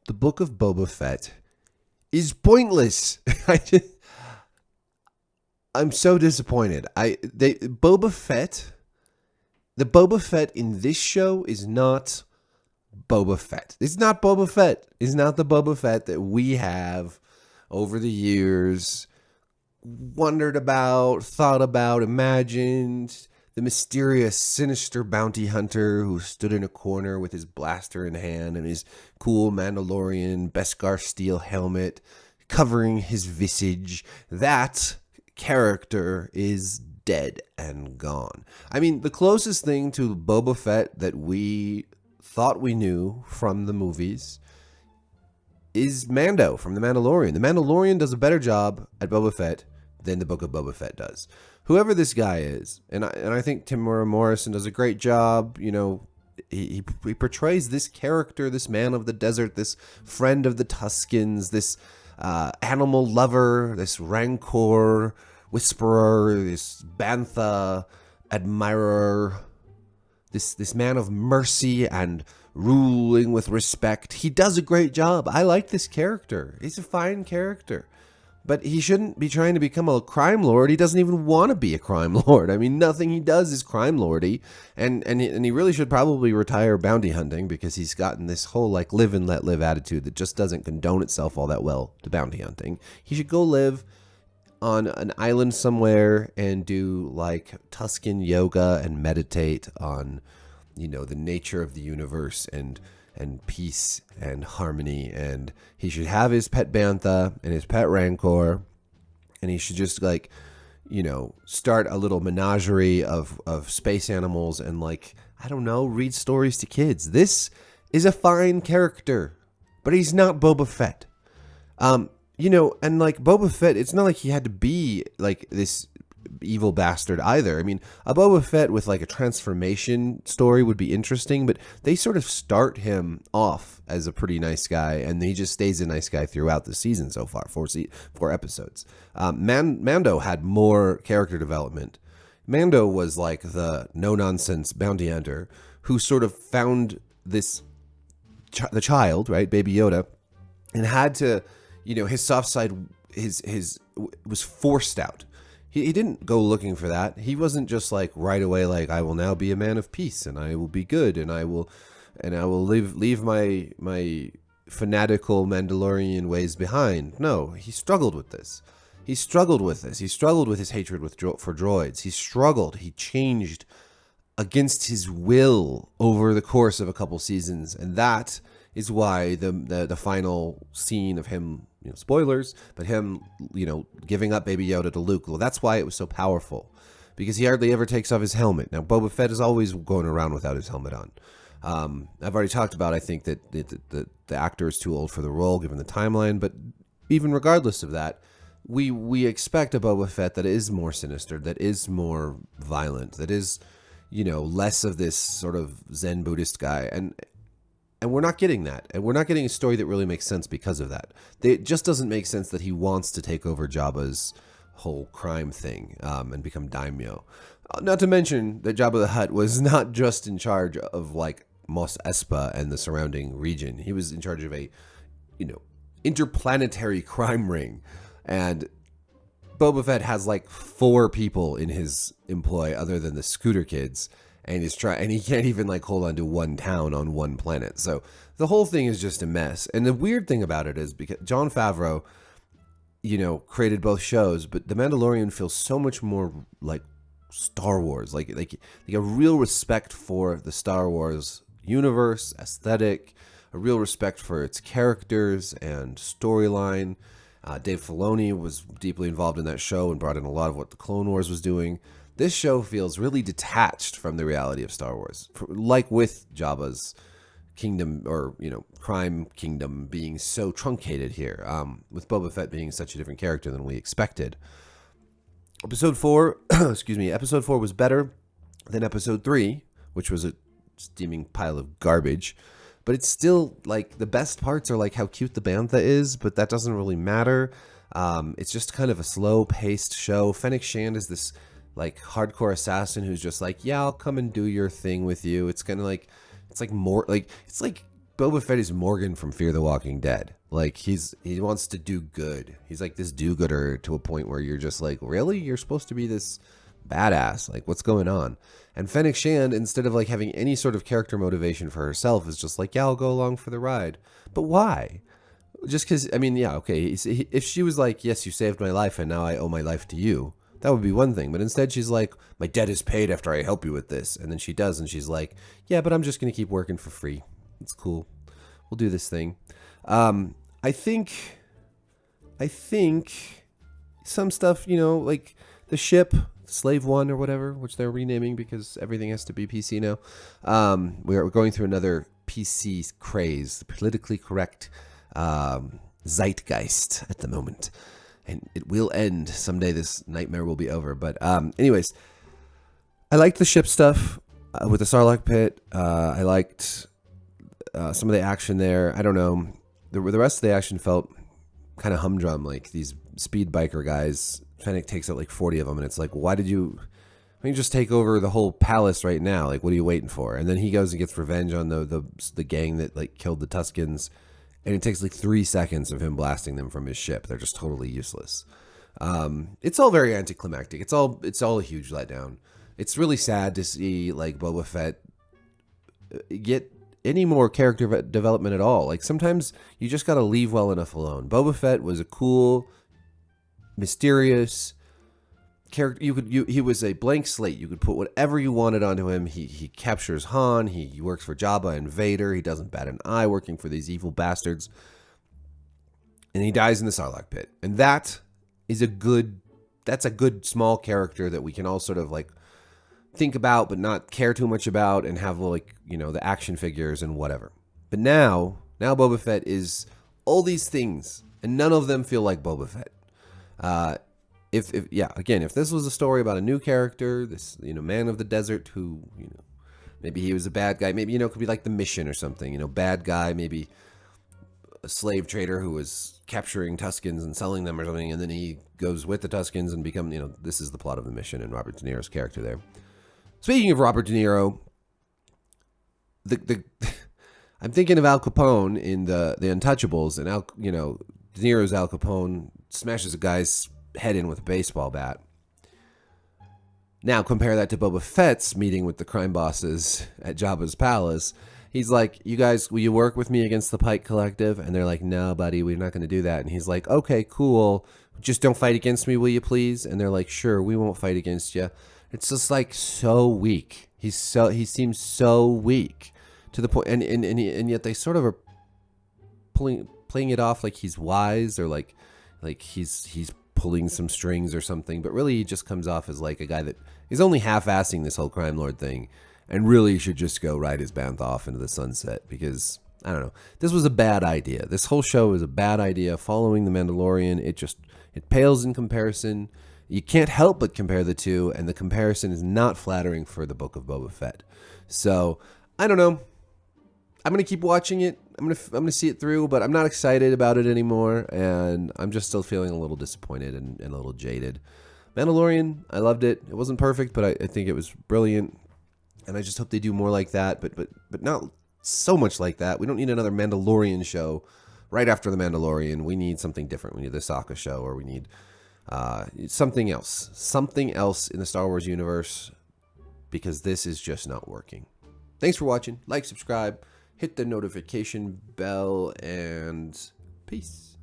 the Book of Boba Fett is pointless. I'm so disappointed. Boba Fett, the Boba Fett in this show is not Boba Fett. It's not Boba Fett. It's not the Boba Fett that we have over the years wondered about, thought about, imagined. The mysterious, sinister bounty hunter who stood in a corner with his blaster in hand and his cool Mandalorian Beskar steel helmet covering his visage. That character is dead and gone. I mean, the closest thing to Boba Fett that we thought we knew from the movies is Mando from The Mandalorian. The Mandalorian does a better job at Boba Fett than the Book of Boba Fett does. Whoever this guy is, and I think Temuera Morrison does a great job. You know, he portrays this character, this man of the desert, this friend of the Tuskens, this animal lover, this rancor whisperer, this bantha admirer, this man of mercy and ruling with respect. He does a great job. I like this character. He's a fine character. But he shouldn't be trying to become a crime lord. He doesn't even want to be a crime lord. I mean, nothing he does is crime lordy. And he really should probably retire bounty hunting because he's gotten this whole like live and let live attitude that just doesn't condone itself all that well to bounty hunting. He should go live on an island somewhere and do like Tusken yoga and meditate on, you know, the nature of the universe and peace and harmony, and he should have his pet bantha and his pet rancor, and he should just like, you know, start a little menagerie of space animals and like, I don't know, read stories to kids. This is a fine character, but he's not Boba Fett. You know, and like Boba Fett, it's not like he had to be like this evil bastard either. I mean, a Boba Fett with like a transformation story would be interesting, but they sort of start him off as a pretty nice guy, and he just stays a nice guy throughout the season so far, four episodes. Mando had more character development. Mando was like the no-nonsense bounty hunter who sort of found this, the child, right, Baby Yoda, and had to, you know, his soft side, his was forced out. He didn't go looking for that. He wasn't just like right away like, I will now be a man of peace and I will be good and I will leave my fanatical Mandalorian ways behind. No, he struggled with this. He struggled with his hatred for droids. He changed against his will over the course of a couple seasons, and that is why the final scene of him, you know, spoilers, but him, you know, giving up Baby Yoda to Luke, well, that's why it was so powerful, because he hardly ever takes off his helmet. Now, Boba Fett is always going around without his helmet on. I've already talked about, I think that the actor is too old for the role, given the timeline, but even regardless of that, we expect a Boba Fett that is more sinister, that is more violent, that is, you know, less of this sort of Zen Buddhist guy, and we're not getting that. And we're not getting a story that really makes sense because of that. It just doesn't make sense that he wants to take over Jabba's whole crime thing and become daimyo. Not to mention that Jabba the Hutt was not just in charge of like Mos Espa and the surrounding region. He was in charge of a, you know, interplanetary crime ring. And Boba Fett has like 4 people in his employ other than the Scooter Kids. And he can't even like hold on to one town on one planet. So the whole thing is just a mess. And the weird thing about it is because Jon Favreau, you know, created both shows, but The Mandalorian feels so much more like Star Wars, like a real respect for the Star Wars universe, aesthetic, a real respect for its characters and storyline. Dave Filoni was deeply involved in that show and brought in a lot of what the Clone Wars was doing. This show feels really detached from the reality of Star Wars, like with Jabba's kingdom, or, you know, crime kingdom being so truncated here, with Boba Fett being such a different character than we expected. Episode 4, Episode 4 was better than Episode 3, which was a steaming pile of garbage. But it's still like the best parts are like how cute the bantha is, but that doesn't really matter. It's just kind of a slow-paced show. Fennec Shand is this like hardcore assassin who's just like, yeah, I'll come and do your thing with you. It's kind of like, it's like more like, it's like Boba Fett is Morgan from Fear the Walking Dead. Like, he wants to do good. He's like this do-gooder to a point where you're just like, really? You're supposed to be this badass. Like, what's going on? And Fennec Shand, instead of like having any sort of character motivation for herself, is just like, yeah, I'll go along for the ride. But why? Just because, I mean, yeah, okay. If she was like, yes, you saved my life and now I owe my life to you, that would be one thing. But instead she's like, my debt is paid after I help you with this. And then she does. And she's like, yeah, but I'm just going to keep working for free. It's cool. We'll do this thing. I think some stuff, you know, like the ship, Slave One or whatever, which they're renaming because everything has to be PC now. We're going through another PC craze, politically correct zeitgeist at the moment. And it will end someday. This nightmare will be over. But anyways, I liked the ship stuff with the Sarlacc pit. I liked some of the action there. I don't know. The rest of the action felt kind of humdrum, like these speed biker guys. Fennec takes out like 40 of them, and it's like, why did you just take over the whole palace right now? Like, what are you waiting for? And then he goes and gets revenge on the gang that like killed the Tuskens, and it takes like 3 seconds of him blasting them from his ship. They're just totally useless. It's all very anticlimactic. It's all a huge letdown. It's really sad to see like Boba Fett get any more character development at all. Like, sometimes you just got to leave well enough alone. Boba Fett was a cool, mysterious character. He was a blank slate. You could put whatever you wanted onto him. He captures Han. He works for Jabba and Vader. He doesn't bat an eye working for these evil bastards. And he dies in the Sarlacc pit. And that's a good small character that we can all sort of like think about but not care too much about, and have like, you know, the action figures and whatever. But now Boba Fett is all these things, and none of them feel like Boba Fett. If this was a story about a new character, this, you know, man of the desert who, you know, maybe he was a bad guy, maybe, you know, it could be like The Mission or something, you know, bad guy, maybe a slave trader who was capturing Tuskens and selling them or something, and then he goes with the Tuskens and become, you know, this is the plot of The Mission and Robert De Niro's character there. Speaking of Robert De Niro, I'm thinking of Al Capone in the Untouchables, and De Niro's Al Capone smashes a guy's head in with a baseball bat. Now compare that to Boba Fett's meeting with the crime bosses at Jabba's palace. He's like, you guys, will you work with me against the Pike Collective? And they're like, no, buddy, we're not going to do that. And he's like, okay, cool. Just don't fight against me, will you please? And they're like, sure, we won't fight against you. It's just like so weak. He seems so weak to the point, and yet they sort of are playing it off like he's wise, or like he's pulling some strings or something. But really, he just comes off as like a guy that is only half-assing this whole crime lord thing, and really should just go ride his band off into the sunset, because I don't know. This was a bad idea. This whole show is a bad idea. Following The Mandalorian, it pales in comparison. You can't help but compare the two, and the comparison is not flattering for the Book of Boba Fett. So, I don't know. I'm going to keep watching it. I'm going to see it through, but I'm not excited about it anymore, and I'm just still feeling a little disappointed and a little jaded. Mandalorian, I loved it. It wasn't perfect, but I think it was brilliant, and I just hope they do more like that, but not so much like that. We don't need another Mandalorian show right after The Mandalorian. We need something different. We need the Ahsoka show, or we need something else in the Star Wars universe, because this is just not working. Thanks for watching. Like, subscribe, hit the notification bell, and peace.